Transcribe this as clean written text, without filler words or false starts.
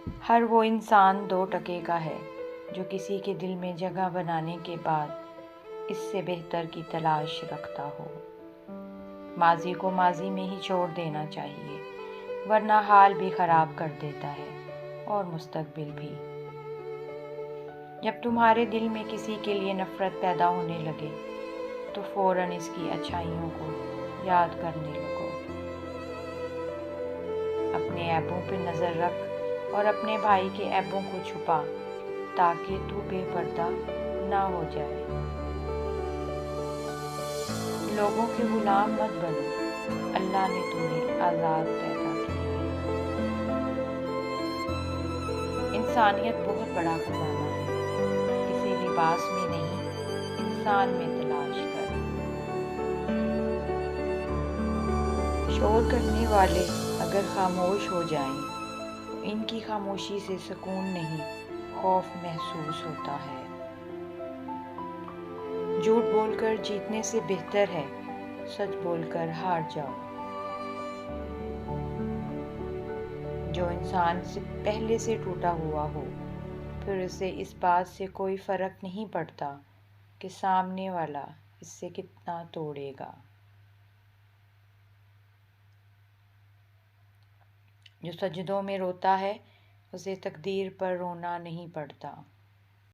ہر وہ انسان 2 کا ہے جو کسی کے دل میں جگہ بنانے کے بعد اس سے بہتر کی تلاش رکھتا ہو۔ ماضی کو ماضی میں ہی چھوڑ دینا چاہیے، ورنہ حال بھی خراب کر دیتا ہے اور مستقبل بھی۔ جب تمہارے دل میں کسی کے لیے نفرت پیدا ہونے لگے تو فوراً اس کی اچھائیوں کو یاد کرنے لگو۔ اپنے عیبوں پہ نظر رکھ اور اپنے بھائی کے عیبوں کو چھپا تاکہ تو بے پردہ نہ ہو جائے۔ لوگوں کے غلام مت بنو، اللہ نے تمہیں آزاد پیدا کیا ہے۔ انسانیت بہت بڑا خزانہ ہے، اسے لباس میں نہیں انسان میں تلاش کر۔ شور کرنے والے اگر خاموش ہو جائیں تو ان کی خاموشی سے سکون نہیں، خوف محسوس ہوتا ہے۔ جھوٹ بول کر جیتنے سے بہتر ہے سچ بول کر ہار جاؤ۔ جو انسان سے پہلے سے ٹوٹا ہوا ہو، پھر اسے اس بات سے کوئی فرق نہیں پڑتا کہ سامنے والا اس سے کتنا توڑے گا۔ جو سجدوں میں روتا ہے اسے تقدیر پر رونا نہیں پڑتا۔